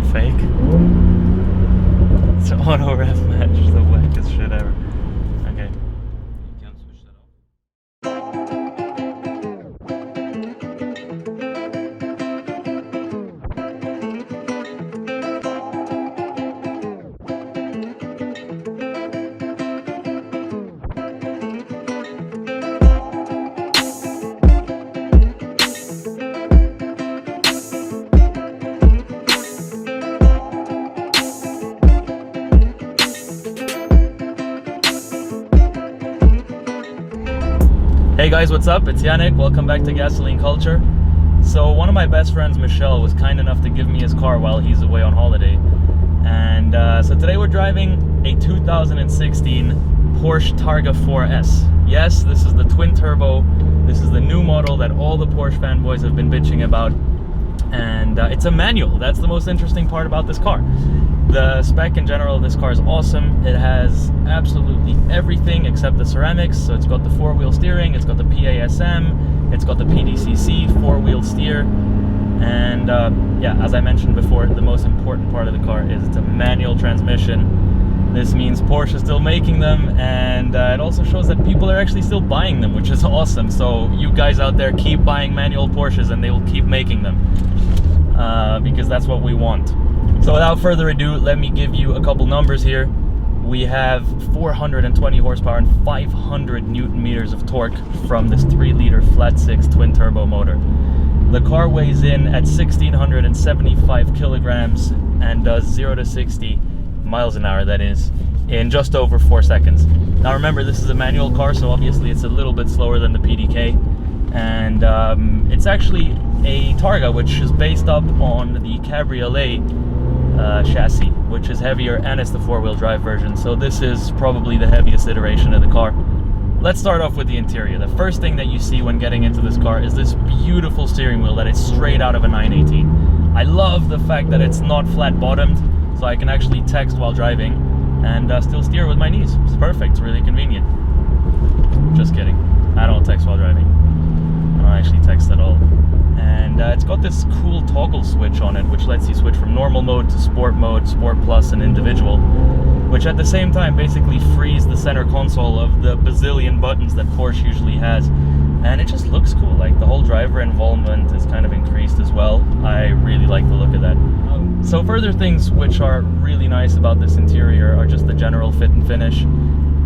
so fake. It's an auto ref match, the wackest shit ever. Okay. You can't switch that off. Hey guys, what's up? It's Yannick. Welcome back to Gasoline Culture. So one of my best friends, Michelle, was kind enough to give me his car while he's away on holiday. And so today we're driving a 2016 Porsche Targa 4S. Yes, this is the twin turbo. This is the new model that all the Porsche fanboys have been bitching about. And it's a manual. That's the most interesting part about this car. The spec in general of this car is awesome. It has absolutely everything except the ceramics. So it's got the four-wheel steering, it's got the PASM, it's got the PDCC, four-wheel steer. And yeah, as I mentioned before, the most important part of the car is it's a manual transmission. This means Porsche is still making them, and it also shows that people are actually still buying them, which is awesome. So you guys out there, keep buying manual Porsches and they will keep making them because that's what we want. So without further ado, let me give you a couple numbers here. We have 420 horsepower and 500 Newton meters of torque from this 3-liter flat-six twin-turbo motor. The car weighs in at 1,675 kilograms and does 0 to 60 miles an hour, that is, in just over 4 seconds. Now remember, this is a manual car, so obviously it's a little bit slower than the PDK. And it's actually a Targa, which is based up on the Cabriolet chassis, which is heavier, and it's the four-wheel drive version, so this is probably the heaviest iteration of the car. Let's start off with the interior. The first thing that you see when getting into this car is this beautiful steering wheel that is straight out of a 918. I love the fact that it's not flat-bottomed, so I can actually text while driving and still steer with my knees. It's perfect, it's really convenient. Just kidding, I don't text while driving. I don't actually text at all. And it's got this cool toggle switch on it, which lets you switch from normal mode to sport mode, sport plus, and individual, which at the same time basically frees the center console of the bazillion buttons that Porsche usually has. And it just looks cool. Like, the whole driver involvement is kind of increased as well. I really like the look of that. So further things which are really nice about this interior are just the general fit and finish.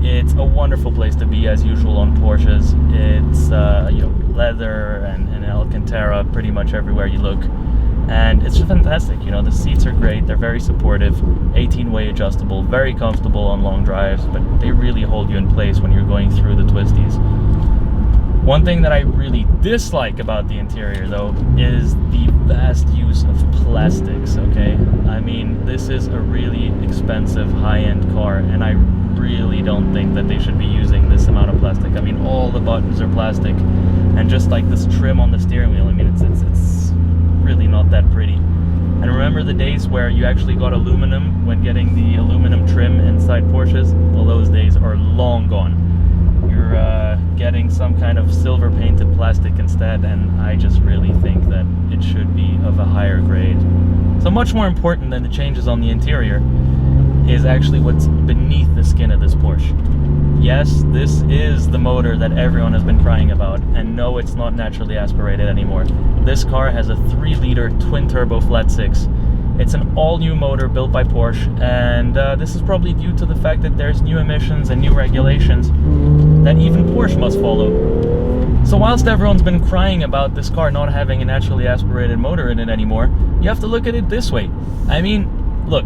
It's a wonderful place to be, as usual on Porsches. It's you know, leather and Alcantara pretty much everywhere you look, and it's just fantastic. You know, the seats are great, they're very supportive, 18-way adjustable, very comfortable on long drives, but they really hold you in place when you're going through the twisties. One thing that I really dislike about the interior, though, is the vast use of plastics, okay? I mean, this is a really expensive high-end car, and I really don't think that they should be using this amount of plastic. I mean, all the buttons are plastic, and just like this trim on the steering wheel, I mean, it's really not that pretty. And remember the days where you actually got aluminum when getting the aluminum trim inside Porsches? Well, those days are long gone. You're getting some kind of silver painted plastic instead, and I just really think that it should be of a higher grade. So much more important than the changes on the interior is actually what's beneath the skin of this Porsche. Yes, this is the motor that everyone has been crying about, and no, it's not naturally aspirated anymore. This car has a 3-liter twin-turbo flat-six. It's an all-new motor built by Porsche, and this is probably due to the fact that there's new emissions and new regulations that even Porsche must follow. So whilst everyone's been crying about this car not having a naturally aspirated motor in it anymore, you have to look at it this way. I mean, look,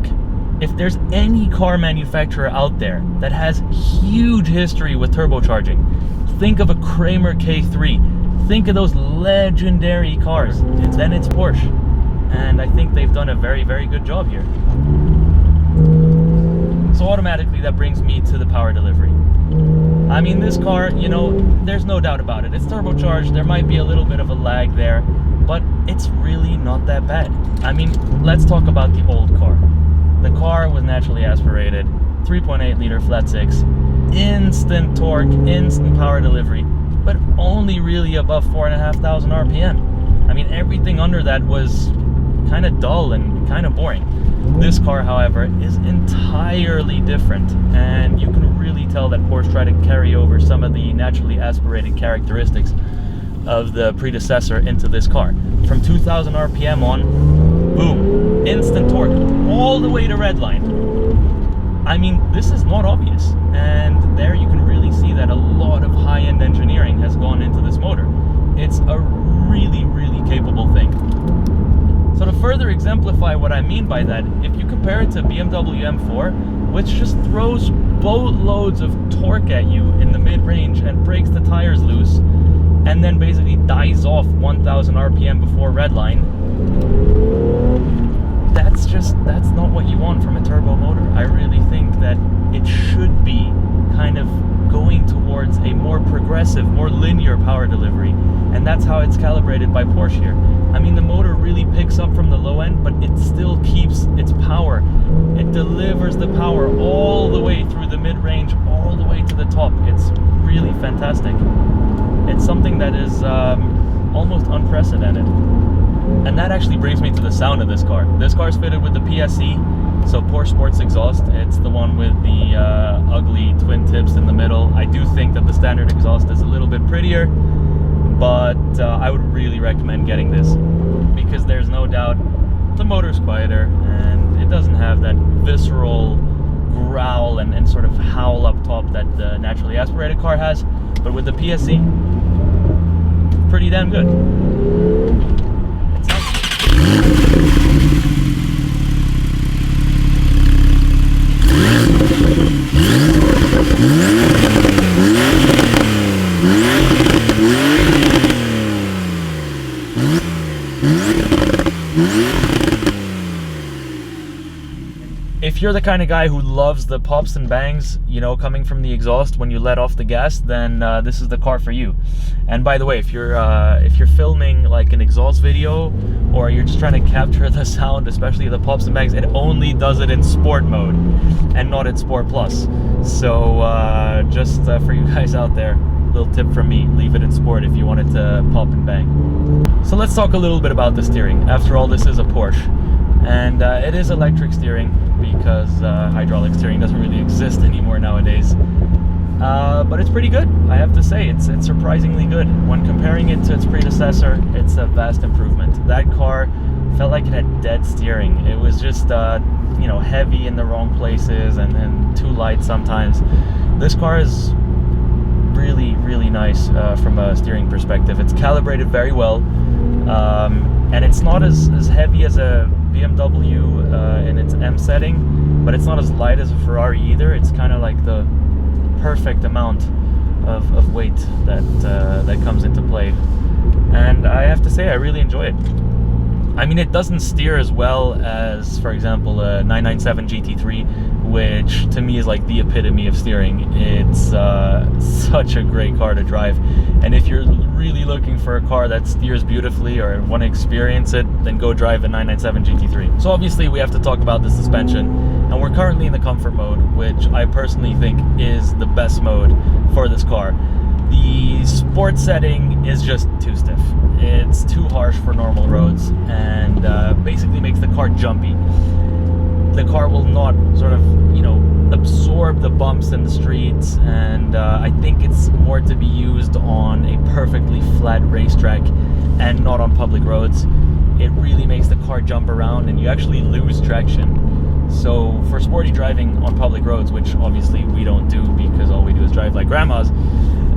if there's any car manufacturer out there that has huge history with turbocharging, think of a Kramer K3, think of those legendary cars, then it's Porsche. And I think they've done a very, very good job here. So automatically that brings me to the power delivery. I mean, this car, you know, there's no doubt about it. It's turbocharged, there might be a little bit of a lag there, but it's really not that bad. I mean, let's talk about the old car. The car was naturally aspirated, 3.8-liter flat-six, instant torque, instant power delivery, but only really above 4,500 RPM. I mean, everything under that was kind of dull and kind of boring. This car, however, is entirely different, and you can really tell that Porsche tried to carry over some of the naturally aspirated characteristics of the predecessor into this car. From 2000 RPM on, boom, instant torque, all the way to redline. I mean, this is not obvious, and there you can really see that a lot of high-end engineering has gone into this motor. It's a really, really capable thing. So to further exemplify what I mean by that, if you compare it to BMW M4, which just throws boatloads of torque at you in the mid-range and breaks the tires loose, and then basically dies off 1000 RPM before redline, that's not what you want from a turbo motor. I really think that it should be kind of going towards a more progressive, more linear power delivery, and that's how it's calibrated by Porsche here. I mean, the motor really picks up from the low end, but it still keeps its power. It delivers the power all the way through the mid-range, all the way to the top. It's really fantastic. It's something that is almost unprecedented. And that actually brings me to the sound of this car. This car is fitted with the PSE, so Porsche Sports exhaust. It's the one with the ugly twin tips in the middle. I do think that the standard exhaust is a little bit prettier, but I would really recommend getting this, because there's no doubt the motor's quieter and it doesn't have that visceral growl and sort of howl up top that the naturally aspirated car has. But with the PSE, pretty damn good. If you're the kind of guy who loves the pops and bangs, you know, coming from the exhaust when you let off the gas, then this is the car for you. And by the way, if you're filming like an exhaust video, or you're just trying to capture the sound, especially the pops and bangs, it only does it in sport mode and not in Sport Plus. So just for you guys out there, little tip from me, leave it in sport if you want it to pop and bang. So let's talk a little bit about the steering. After all, this is a Porsche, and it is electric steering, because hydraulic steering doesn't really exist anymore nowadays. But it's pretty good, I have to say. It's surprisingly good. When comparing it to its predecessor, it's a vast improvement. That car felt like it had dead steering. It was just you know, heavy in the wrong places and too light sometimes. This car is really, really nice from a steering perspective. It's calibrated very well, and it's not as heavy as a BMW in its M setting, but it's not as light as a Ferrari either. It's kind of like the perfect amount of weight that comes into play, and I have to say I really enjoy it. I mean, it doesn't steer as well as, for example, a 997 GT3, which to me is like the epitome of steering. It's such a great car to drive, and if you're really looking for a car that steers beautifully or want to experience it, then go drive a 997 GT3. So obviously we have to talk about the suspension, and we're currently in the comfort mode, which I personally think is the best mode for this car. The sport setting is just too stiff. It's too harsh for normal roads, and basically makes the car jumpy. The car will not sort of, you know, absorb the bumps in the streets, and I think it's more to be used on a perfectly flat racetrack and not on public roads. It really makes the car jump around, and you actually lose traction. So for sporty driving on public roads, which obviously we don't do because all we do is drive like grandmas,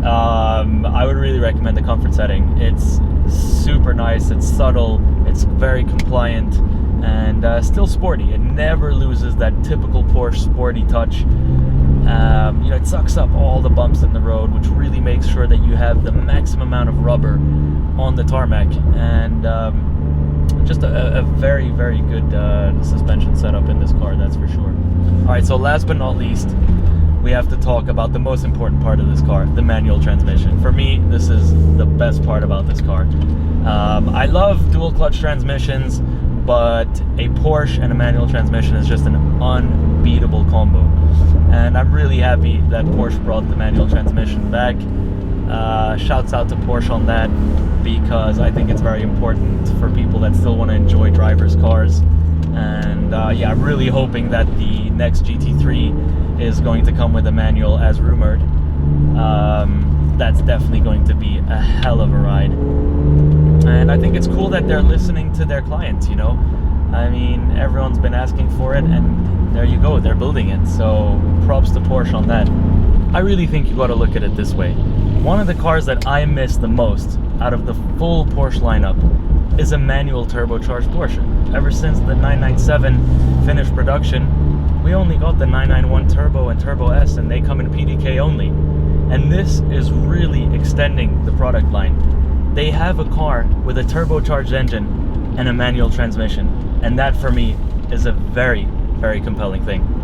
I would really recommend the comfort setting. It's super nice, it's subtle, it's very compliant, and still sporty. It never loses that typical Porsche sporty touch. You know, it sucks up all the bumps in the road, which really makes sure that you have the maximum amount of rubber on the tarmac, and just a very, very good suspension setup in this car, that's for sure. Alright, so last but not least, we have to talk about the most important part of this car, the manual transmission. For me, this is the best part about this car. I love dual clutch transmissions, but a Porsche and a manual transmission is just an unbeatable combo. And I'm really happy that Porsche brought the manual transmission back. Shouts out to Porsche on that, because I think it's very important for people that still want to enjoy drivers' cars. And yeah, I'm really hoping that the next GT3 is going to come with a manual as rumored. That's definitely going to be a hell of a ride. And I think it's cool that they're listening to their clients, you know. I mean, everyone's been asking for it, and there you go, they're building it. So props to Porsche on that. I really think you got to look at it this way. One of the cars that I miss the most out of the full Porsche lineup is a manual turbocharged Porsche. Ever since the 997 finished production, we only got the 991 Turbo and Turbo S, and they come in PDK only. And this is really extending the product line. They have a car with a turbocharged engine and a manual transmission, and that for me is a very, very compelling thing.